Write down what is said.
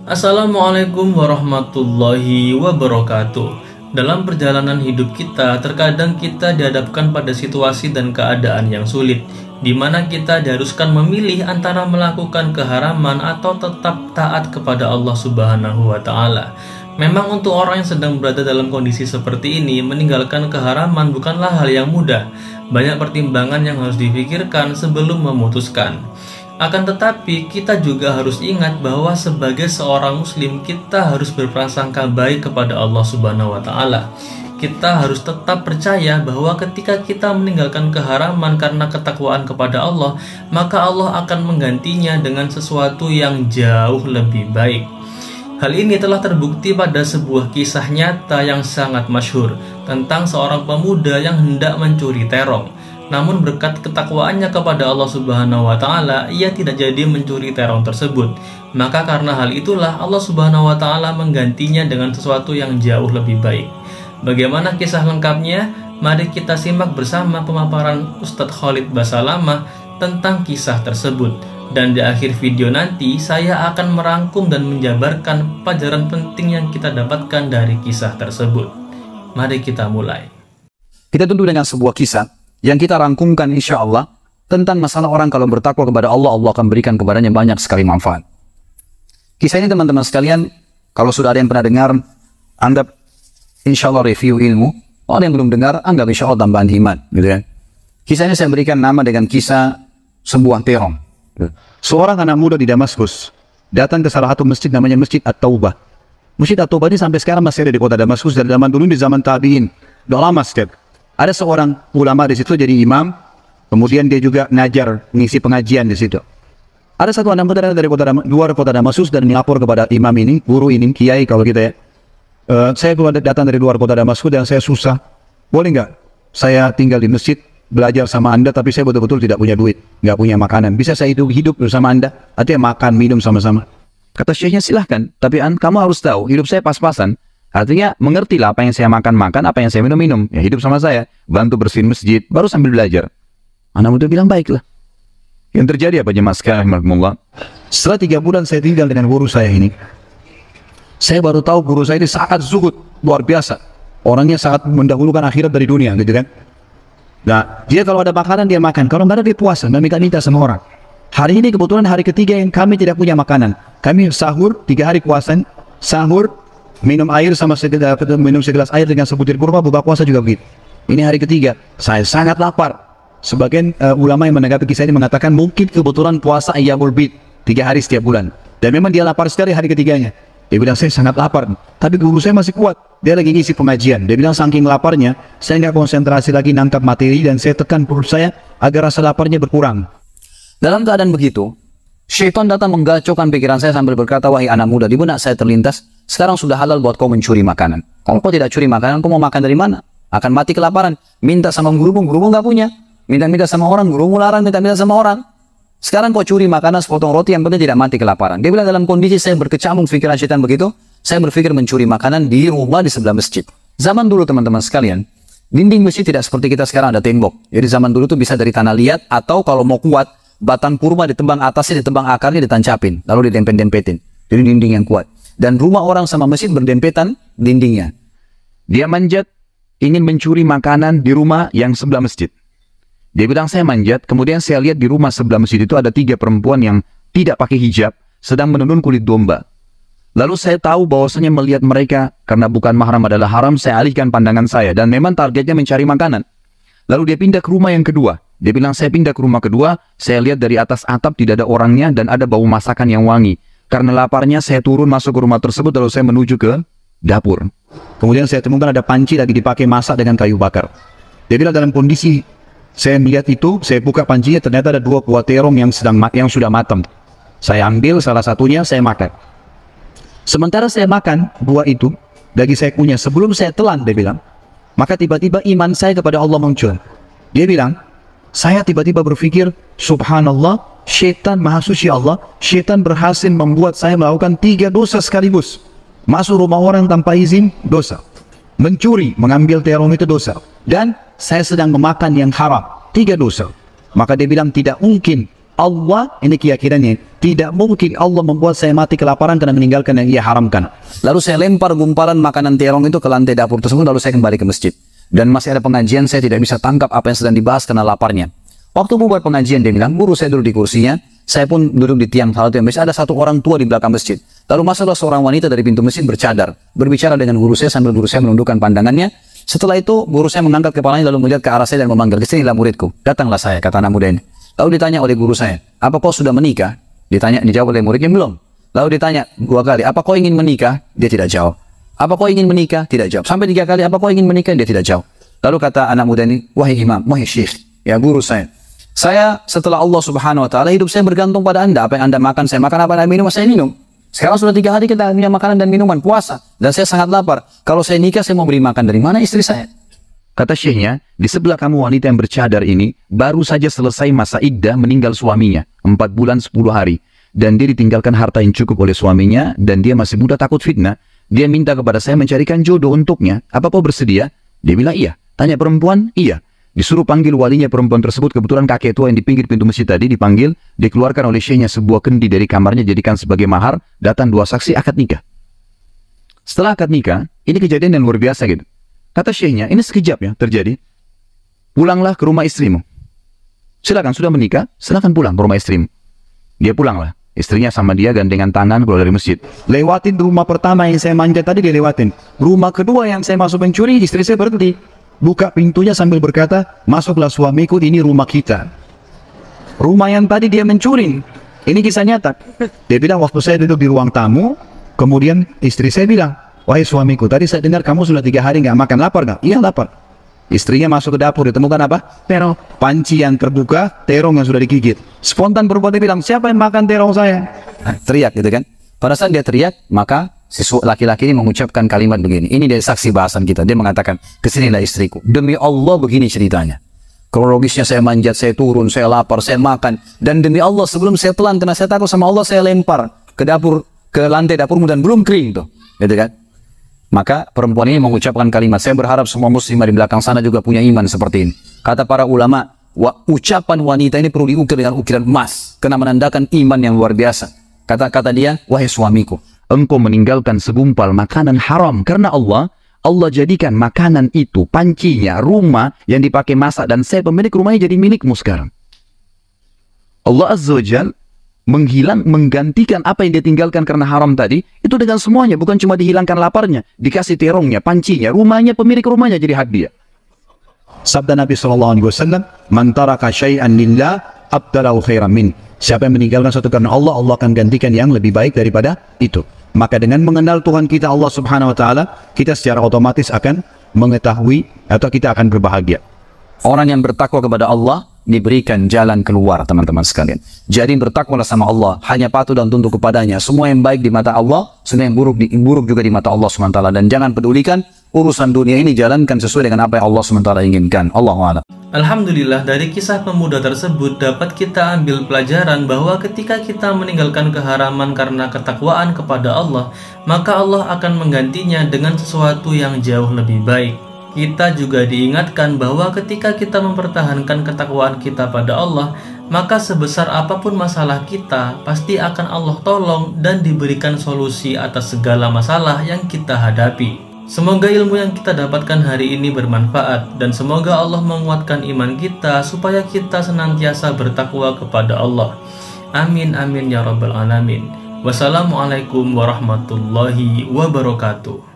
Assalamualaikum warahmatullahi wabarakatuh. Dalam perjalanan hidup kita, terkadang kita dihadapkan pada situasi dan keadaan yang sulit, di mana kita diharuskan memilih antara melakukan keharaman atau tetap taat kepada Allah Subhanahu wa Ta'ala. Memang untuk orang yang sedang berada dalam kondisi seperti ini, meninggalkan keharaman bukanlah hal yang mudah. Banyak pertimbangan yang harus dipikirkan sebelum memutuskan. Akan tetapi, kita juga harus ingat bahwa sebagai seorang muslim, kita harus berprasangka baik kepada Allah Subhanahu wa Ta'ala. Kita harus tetap percaya bahwa ketika kita meninggalkan keharaman karena ketakwaan kepada Allah, maka Allah akan menggantinya dengan sesuatu yang jauh lebih baik. Hal ini telah terbukti pada sebuah kisah nyata yang sangat masyhur tentang seorang pemuda yang hendak mencuri terong. Namun berkat ketakwaannya kepada Allah Subhanahu wa Ta'ala, ia tidak jadi mencuri terong tersebut. Maka karena hal itulah Allah Subhanahu wa Ta'ala menggantinya dengan sesuatu yang jauh lebih baik. Bagaimana kisah lengkapnya? Mari kita simak bersama pemaparan Ustadz Khalid Basalamah tentang kisah tersebut. Dan di akhir video nanti, saya akan merangkum dan menjabarkan pelajaran penting yang kita dapatkan dari kisah tersebut. Mari kita mulai. Kita tutup dengan sebuah kisah yang kita rangkumkan insya Allah tentang masalah orang kalau bertakwa kepada Allah, Allah akan berikan kepadanya banyak sekali manfaat. Kisah ini teman-teman sekalian, kalau sudah ada yang pernah dengar, anggap insya Allah review ilmu. Orang yang belum dengar, anggap insya Allah tambahan iman. Gitu ya. Kisah ini saya berikan nama dengan kisah sebuah terong. Seorang anak muda di Damaskus datang ke salah satu masjid namanya Masjid At-Taubah. Masjid At-Taubah ini sampai sekarang masih ada di kota Damaskus, dari zaman dulu, di zaman tabi'in. Udah lama setiap. Ada seorang ulama di situ jadi imam, kemudian dia juga ngajar, mengisi pengajian di situ. Ada satu anak muda dari luar kota Damaskus dan melapor kepada imam ini, guru ini, kiai kalau kita ya. Saya datang dari luar kota Damaskus dan saya susah. Boleh nggak saya tinggal di masjid, belajar sama Anda, tapi saya betul-betul tidak punya duit, nggak punya makanan. Bisa saya hidup bersama Anda? Artinya makan, minum sama-sama. Kata syekhnya, silahkan, tapi kamu harus tahu, hidup saya pas-pasan. Artinya, mengertilah apa yang saya makan, apa yang saya minum. Ya, hidup sama saya, bantu bersihin masjid, baru sambil belajar. Anak muda bilang, baiklah. Yang terjadi apa jemaah sekalian, rahmatullah? Setelah 3 bulan saya tinggal dengan guru saya ini, saya baru tahu guru saya ini sangat zuhud, luar biasa. Orangnya sangat mendahulukan akhirat dari dunia, gitu kan? Nah, dia kalau ada makanan, dia makan. Kalau nggak ada, dia puasa, dan minta sama orang. Hari ini kebetulan hari ketiga yang kami tidak punya makanan. Kami sahur, 3 hari puasa, sahur, minum air sama minum segelas air dengan sebutir kurma, buka puasa juga begitu. Ini hari ketiga, saya sangat lapar. Sebagian ulama yang menanggapi kisah ini mengatakan mungkin kebetulan puasa ayyamul bid, 3 hari setiap bulan. Dan memang dia lapar sekali hari ketiganya. Dia bilang, saya sangat lapar, tapi guru saya masih kuat. Dia lagi ngisi pengajian. Dia bilang saking laparnya, saya nggak konsentrasi lagi nangkap materi dan saya tekan perut saya agar rasa laparnya berkurang. Dalam keadaan begitu, syaitan datang menggacaukan pikiran saya sambil berkata, wahai anak muda, di benak saya terlintas, sekarang sudah halal buat kau mencuri makanan. Kalau kau tidak curi makanan, kau mau makan dari mana? Akan mati kelaparan. Minta sama gurumu nggak punya. Minta-minta sama orang, gurumu larang, minta-minta sama orang. Sekarang kau curi makanan sepotong roti, yang penting tidak mati kelaparan. Dia bilang dalam kondisi saya berkecamuk pikiran syaitan begitu, saya berpikir mencuri makanan di rumah di sebelah masjid. Zaman dulu teman-teman sekalian, dinding masjid tidak seperti kita sekarang ada tembok. Jadi zaman dulu itu bisa dari tanah liat, atau kalau mau kuat, batang kurma ditembang atasnya, ditembang akarnya, ditancapin, lalu didempet-dempetin. Jadi dinding yang kuat. Dan rumah orang sama masjid berdempetan dindingnya. Dia manjat, ingin mencuri makanan di rumah yang sebelah masjid. Dia bilang, saya manjat, kemudian saya lihat di rumah sebelah masjid itu ada 3 perempuan yang tidak pakai hijab, sedang menenun kulit domba. Lalu saya tahu bahwasanya melihat mereka, karena bukan mahram adalah haram, saya alihkan pandangan saya, dan memang targetnya mencari makanan. Lalu dia pindah ke rumah yang kedua. Dia bilang, saya pindah ke rumah kedua, saya lihat dari atas atap tidak ada orangnya, dan ada bau masakan yang wangi. Karena laparnya, saya turun masuk ke rumah tersebut, lalu saya menuju ke dapur. Kemudian saya temukan ada panci lagi dipakai masak dengan kayu bakar. Dia bilang dalam kondisi saya melihat itu, saya buka pancinya, ternyata ada 2 buah terong yang sudah matang. Saya ambil salah satunya, saya makan. Sementara saya makan buah itu, daging saya punya, sebelum saya telan, dia bilang, maka tiba-tiba iman saya kepada Allah muncul. Dia bilang, saya tiba-tiba berpikir, subhanallah, syaitan maha suci Allah, syaitan berhasil membuat saya melakukan 3 dosa sekaligus. Masuk rumah orang tanpa izin, dosa. Mencuri, mengambil terong itu dosa. Dan saya sedang memakan yang haram, 3 dosa. Maka dia bilang tidak mungkin Allah, ini keyakinannya, tidak mungkin Allah membuat saya mati kelaparan karena meninggalkan yang ia haramkan. Lalu saya lempar gumpalan makanan terong itu ke lantai dapur tersebut, lalu saya kembali ke masjid. Dan masih ada pengajian, saya tidak bisa tangkap apa yang sedang dibahas karena laparnya. Waktu buat pengajian, dia bilang, guru saya duduk di kursinya, saya pun duduk di tiang salah satu yang masjid, ada satu orang tua di belakang masjid. Lalu masuklah seorang wanita dari pintu masjid bercadar, berbicara dengan guru saya sambil guru saya menundukkan pandangannya. Setelah itu, guru saya mengangkat kepalanya lalu melihat ke arah saya dan memanggil, kesinilah muridku. Datanglah saya, kata anak muda ini. Lalu ditanya oleh guru saya, apa kau sudah menikah? Dijawab oleh muridnya, belum. Lalu ditanya 2 kali, apa kau ingin menikah? Dia tidak jawab. Apa kau ingin menikah? Tidak jawab. Sampai 3 kali, apa kau ingin menikah? Dia tidak jawab. Lalu kata anak muda ini, wahai imam, wahai syekh, ya guru saya setelah Allah subhanahu wa ta'ala, hidup saya bergantung pada anda. Apa yang anda makan, saya makan. Apa yang anda minum, saya minum. Sekarang sudah 3 hari kita punya makanan dan minuman, puasa. Dan saya sangat lapar. Kalau saya nikah, saya mau beri makan dari mana istri saya? Kata syekhnya, di sebelah kamu wanita yang bercadar ini, baru saja selesai masa iddah meninggal suaminya, 4 bulan 10 hari. Dan dia ditinggalkan harta yang cukup oleh suaminya, dan dia masih muda takut fitnah. Dia minta kepada saya mencarikan jodoh untuknya. Apa kau bersedia? Dia bilang iya. Tanya perempuan, iya. Disuruh panggil walinya perempuan tersebut, kebetulan kakek tua yang di pinggir pintu masjid tadi dipanggil, dikeluarkan oleh syekhnya sebuah kendi dari kamarnya, jadikan sebagai mahar, datang 2 saksi akad nikah. Setelah akad nikah, ini kejadian yang luar biasa gitu. Kata syekhnya, ini sekejap ya terjadi. Pulanglah ke rumah istrimu. Silakan, sudah menikah, silakan pulang ke rumah istrimu. Dia pulanglah. Istrinya sama dia gandengan tangan keluar dari masjid. Lewatin rumah pertama yang saya manjat tadi, dia lewatin. Rumah kedua yang saya masuk mencuri, istri saya berhenti. Buka pintunya sambil berkata, masuklah suamiku, ini rumah kita. Rumah yang tadi dia mencuri. Ini kisah nyata. Dia bilang, waktu saya duduk di ruang tamu, kemudian istri saya bilang, wahai suamiku, tadi saya dengar kamu sudah 3 hari nggak makan, lapar nggak? Iya, lapar. Istrinya masuk ke dapur, ditemukan apa? Terong. Panci yang terbuka, terong yang sudah digigit. Spontan perempuan dia bilang, siapa yang makan terong saya? Teriak gitu kan. Pada saat dia teriak, maka laki-laki ini mengucapkan kalimat begini. Ini dari saksi bahasan kita. Dia mengatakan, kesinilah istriku. Demi Allah begini ceritanya. Kronologisnya, saya manjat, saya turun, saya lapar, saya makan. Dan demi Allah sebelum saya telan, karena saya takut sama Allah, saya lempar ke dapur, ke lantai dapurmu dan belum kering tuh. Gitu kan. Maka perempuan ini mengucapkan kalimat, saya berharap semua muslimah di belakang sana juga punya iman seperti ini. Kata para ulama, ucapan wanita ini perlu diukir dengan ukiran emas, karena menandakan iman yang luar biasa. Kata dia, wahai suamiku, engkau meninggalkan segumpal makanan haram karena Allah jadikan makanan itu, pancinya, rumah yang dipakai masak, dan saya pemilik rumahnya jadi milikmu sekarang. Allah Azza wa Jalla menggantikan apa yang dia tinggalkan karena haram tadi, itu dengan semuanya, bukan cuma dihilangkan laparnya, dikasih terongnya, pancinya, rumahnya, pemilik rumahnya jadi hak dia. Sabda Nabi SAW, man taraka syai'an lillah abdalahu khairan min. Siapa yang meninggalkan sesuatu karena Allah, Allah akan gantikan yang lebih baik daripada itu. Maka dengan mengenal Tuhan kita Allah Subhanahu wa taala, kita secara otomatis akan mengetahui atau kita akan berbahagia. Orang yang bertakwa kepada Allah diberikan jalan keluar, teman-teman sekalian. Jadi bertakwalah sama Allah, hanya patuh dan tunduk kepadanya. Semua yang baik di mata Allah, semua yang buruk juga di mata Allah SWT. Dan jangan pedulikan urusan dunia ini, jalankan sesuai dengan apa yang Allah SWT inginkan. Allahu a'lam. Alhamdulillah, dari kisah pemuda tersebut dapat kita ambil pelajaran bahwa ketika kita meninggalkan keharaman karena ketakwaan kepada Allah, maka Allah akan menggantinya dengan sesuatu yang jauh lebih baik. Kita juga diingatkan bahwa ketika kita mempertahankan ketakwaan kita pada Allah, maka sebesar apapun masalah kita, pasti akan Allah tolong dan diberikan solusi atas segala masalah yang kita hadapi. Semoga ilmu yang kita dapatkan hari ini bermanfaat, dan semoga Allah menguatkan iman kita supaya kita senantiasa bertakwa kepada Allah. Amin amin ya rabbal alamin. Wassalamualaikum warahmatullahi wabarakatuh.